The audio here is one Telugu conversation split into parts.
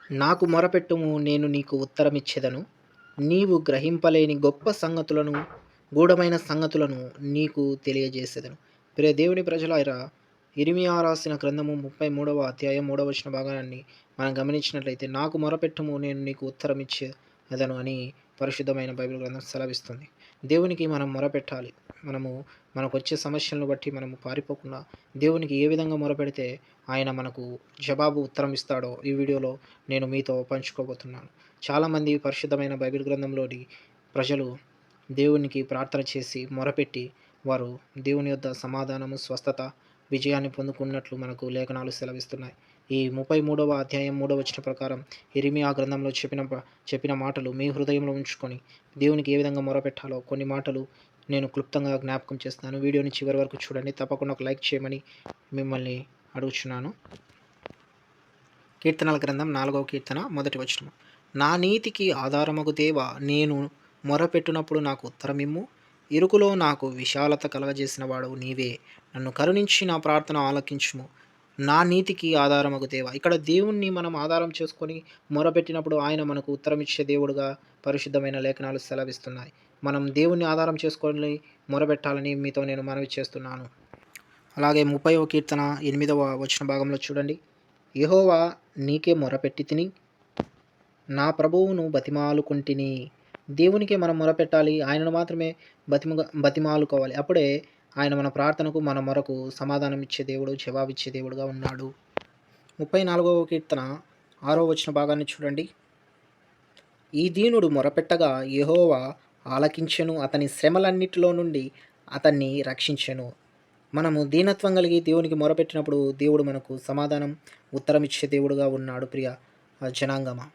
నాకు మొరపెట్టుము నేను నీకు ఉత్తరమిచ్చెదను. నీవు గ్రహింపలేని గొప్ప సంగతులను, గూఢమైన సంగతులను నీకు తెలియజేసెదను. ప్రియ దేవుని ప్రజలారా, ఇర్మీయా రాసిన గ్రంథము 33వ అధ్యాయం 3వ వచన భాగాన్ని మనం గమనించినట్లయితే, నాకు మొరపెట్టుము నేను నీకు ఉత్తరమిచ్చెదను అని పరిశుద్ధమైన బైబిల్ గ్రంథం సెలవిస్తుంది. దేవునికి మనం మొరపెట్టాలి. మనకొచ్చే సమస్యలను బట్టి మనము పారిపోకుండా దేవునికి ఏ విధంగా మొరపెడితే ఆయన మనకు జవాబు ఉత్తరం ఇస్తాడో ఈ వీడియోలో నేను మీతో పంచుకోబోతున్నాను. చాలామంది పరిశుద్ధమైన బైబిల్ గ్రంథంలోని ప్రజలు దేవునికి ప్రార్థన చేసి మొరపెట్టి వారు దేవుని యొద్ద సమాధానము, స్వస్థత, విజయాన్ని పొందుకున్నట్లు మనకు లేఖనాలు సెలవిస్తున్నాయి. ఈ 33వ అధ్యాయం 3వ వచనం ప్రకారం ఇర్మీయా గ్రంథంలో చెప్పిన మాటలు మీ హృదయంలో ఉంచుకొని దేవునికి ఏ విధంగా మొరపెట్టాలో కొన్ని మాటలు నేను క్లుప్తంగా జ్ఞాపకం చేస్తున్నాను. వీడియోని చివరి వరకు చూడండి. తప్పకుండా ఒక లైక్ చేయమని మిమ్మల్ని అడుగుచున్నాను. కీర్తనల గ్రంథం 4వ కీర్తన 1వ వచనం. నా నీతికి ఆధారమగు దేవా, నేను మొరపెట్టునప్పుడు నాకు ఉత్తరమిమ్ము. ఇరుకులో నాకు విశాలత కలగజేసిన వాడవు నీవే. నన్ను కరుణించి నా ప్రార్థన ఆలకించుము. నా నీతికి ఆధారమగు దేవా. ఇక్కడ దేవుణ్ణి మనం ఆధారం చేసుకొని మొరపెట్టినప్పుడు ఆయన మనకు ఉత్తరమిచ్చే దేవుడుగా పరిశుద్ధమైన లేఖనాలు సెలవిస్తున్నాయి. మనం దేవుణ్ణి ఆధారం చేసుకొని మొరపెట్టాలని మీతో నేను మనవి చేస్తున్నాను. అలాగే 30వ కీర్తన 8వ వచన భాగంలో చూడండి. యెహోవా, నీకే మొరపెట్టితిని, నా ప్రభువును బతిమాలుకొంటిని. దేవునికే మనం మొరపెట్టాలి. ఆయనను మాత్రమే బతిమాలుకోవాలి. అప్పుడే ఆయన మన ప్రార్థనకు, మన మొరకు సమాధానం ఇచ్చే దేవుడు, జవాబిచ్చే దేవుడుగా ఉన్నాడు. 34వ కీర్తన 6వ వచన భాగాన్ని చూడండి. ఈ దీనుడు మొరపెట్టగా యెహోవా ఆలకించెను, అతని శ్రమలన్నిటిలో నుండి అతన్ని రక్షించెను. మనము దీనత్వం కలిగి దేవునికి మొరపెట్టినప్పుడు దేవుడు మనకు సమాధానం, ఉత్తరం ఇచ్చే దేవుడుగా ఉన్నాడు. ప్రియ జనాంగమా,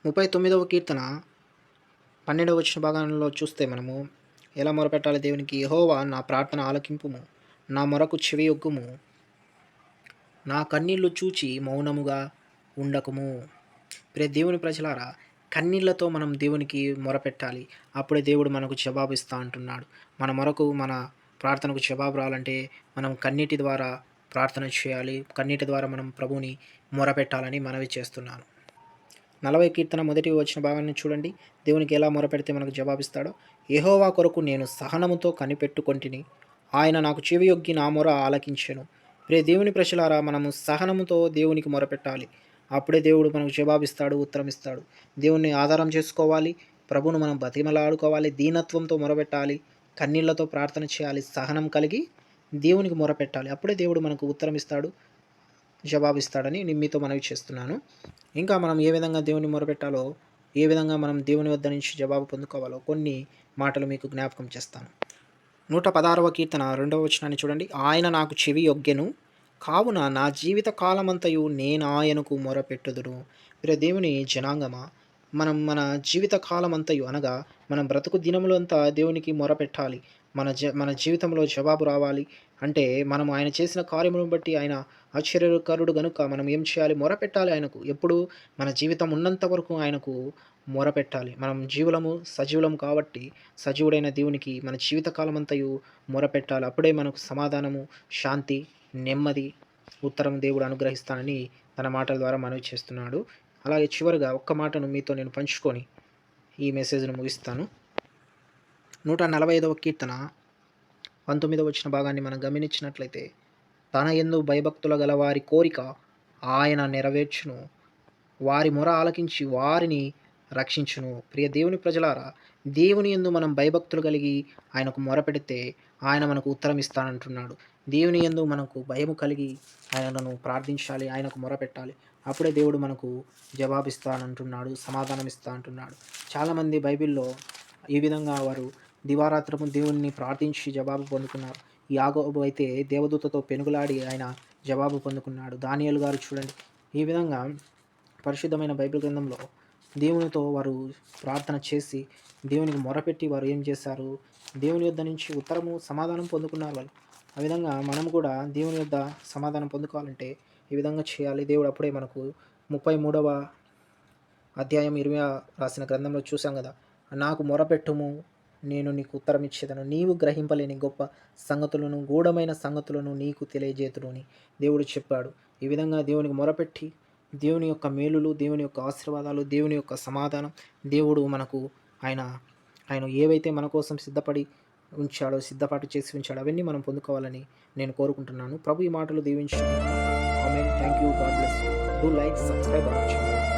39వ కీర్తన 12వ వచన భాగంలో చూస్తే మనము ఎలా మొరపెట్టాలి దేవునికి. యెహోవా, నా ప్రార్థన ఆలకింపుము, నా మొరకు చెవియొగ్గుము, నా కన్నీళ్లు చూచి మౌనముగా ఉండకుము. ప్రియ దేవుని ప్రజలారా, కన్నీళ్లతో మనం దేవునికి మొరపెట్టాలి. అప్పుడే దేవుడు మనకు జవాబు ఇస్తా అంటున్నాడు. మన మొరకు, మన ప్రార్థనకు జవాబు రావాలంటే మనం కన్నీటి ద్వారా ప్రార్థన చేయాలి. కన్నీటి ద్వారా మనం ప్రభువుని మొరపెట్టాలని మనవి చేస్తున్నాను. 40 కీర్తన 1వ వచన భాగాన్ని చూడండి. దేవునికి ఎలా మొరపెడితే మనకు జవాబిస్తాడో. యెహోవా కొరకు నేను సహనముతో కనిపెట్టుకొంటిని, ఆయన నాకు చెవియొగ్గి నా మొర ఆలకించెను. ప్రియ దేవుని ప్రజలారా, మనము సహనముతో దేవునికి మొరపెట్టాలి. అప్పుడే దేవుడు మనకు జవాబిస్తాడు, ఉత్తరమిస్తాడు. దేవుణ్ణి ఆధారం చేసుకోవాలి. ప్రభువును మనం బతిమలాడుకోవాలి. దీనత్వంతో మొరపెట్టాలి. కన్నీళ్లతో ప్రార్థన చేయాలి. సహనం కలిగి దేవునికి మొరపెట్టాలి. అప్పుడే దేవుడు మనకు ఉత్తరమిస్తాడు, జవాబిస్తాడని నేను మీతో మనవి చేస్తున్నాను. ఇంకా మనం ఏ విధంగా దేవుని మొరపెట్టాలో, ఏ విధంగా మనం దేవుని వద్ద నుంచి జవాబు పొందుకోవాలో కొన్ని మాటలు మీకు జ్ఞాపకం చేస్తాను. 116వ కీర్తన 2వ వచనాన్ని చూడండి. ఆయన నాకు చెవి యొగ్గెను, కావున నా జీవిత కాలమంతయు నేనాయనకు మొరపెట్టుదును. ప్రియ దేవుని జనాంగమా, మనం మన జీవిత కాలమంతయు అనగా మనం బ్రతుకు దినములంతా దేవునికి మొరపెట్టాలి. మన జీవితంలో జవాబు రావాలి అంటే మనం ఆయన చేసిన కార్యములను బట్టి ఆయన ఆశ్చర్యకరుడు గనుక మనం ఏం చేయాలి? మొరపెట్టాలి ఆయనకు. ఎప్పుడు? మన జీవితం ఉన్నంత వరకు ఆయనకు మొరపెట్టాలి. మనం సజీవులము కాబట్టి సజీవుడైన దేవునికి మన జీవిత కాలమంతయు మొరపెట్టాలి. అప్పుడే మనకు సమాధానము, శాంతి, నెమ్మది, ఉత్తరం దేవుడు అనుగ్రహిస్తానని తన మాటల ద్వారా మనవి చేస్తున్నాడు. అలాగే చివరిగా ఒక్క మాటను మీతో నేను పంచుకొని ఈ మెసేజ్‌ను ముగిస్తాను. 145వ కీర్తన 19వ వచన భాగాన్ని మనం గమనించినట్లయితే, తన యందు భయభక్తుల గల వారి కోరిక ఆయన నెరవేర్చును, వారి మొర ఆలకించి వారిని రక్షించును. ప్రియ దేవుని ప్రజలారా, దేవుని యందు మనం భయభక్తులు కలిగి ఆయనకు మొరపెడితే ఆయన మనకు ఉత్తరం ఇస్తానంటున్నాడు. దేవుని యందు మనకు భయము కలిగి ఆయనను ప్రార్థించాలి, ఆయనకు మొరపెట్టాలి. అప్పుడే దేవుడు మనకు జవాబిస్తానంటున్నాడు, సమాధానం ఇస్తా అంటున్నాడు. చాలామంది బైబిల్‌లో ఈ విధంగా వారు దివారాత్రము దేవుణ్ణి ప్రార్థించి జవాబు పొందుకున్నారు. యాకోబు అయితే దేవదూతతో పెనుగులాడి ఆయన జవాబు పొందుకున్నాడు. దానియేలు గారు చూడండి, ఈ విధంగా పరిశుద్ధమైన బైబిల్ గ్రంథంలో దేవునితో వారు ప్రార్థన చేసి దేవునికి మొరపెట్టి వారు ఏం చేశారు? దేవుని యొద్ద నుంచి ఉత్తరము, సమాధానం పొందుకున్నారు వాళ్ళు. ఆ విధంగా మనం కూడా దేవుని యొద్ద సమాధానం పొందుకోవాలంటే ఈ విధంగా చేయాలి. దేవుడు అప్పుడే మనకు 33వ అధ్యాయం ఇర్మీయా రాసిన గ్రంథంలో చూసాం కదా! నాకు మొరపెట్టుము, నేను నీకు ఉత్తరం ఇచ్చేదను. నీవు గ్రహింపలేని గొప్ప సంగతులను, గూఢమైన సంగతులను నీకు తెలియజేతును అని దేవుడు చెప్పాడు. ఈ విధంగా దేవునికి మొరపెట్టి దేవుని యొక్క మేలులు, దేవుని యొక్క ఆశీర్వాదాలు, దేవుని యొక్క సమాధానం, దేవుడు మనకు ఆయన ఆయన ఏవైతే మన కోసం సిద్ధపాటు చేసి ఉంచాడో అవన్నీ మనం పొందుకోవాలని నేను కోరుకుంటున్నాను. ప్రభు ఈ మాటలు దీవించును గాక. Amen. Thank you. God bless you. Do like, subscribe our channel.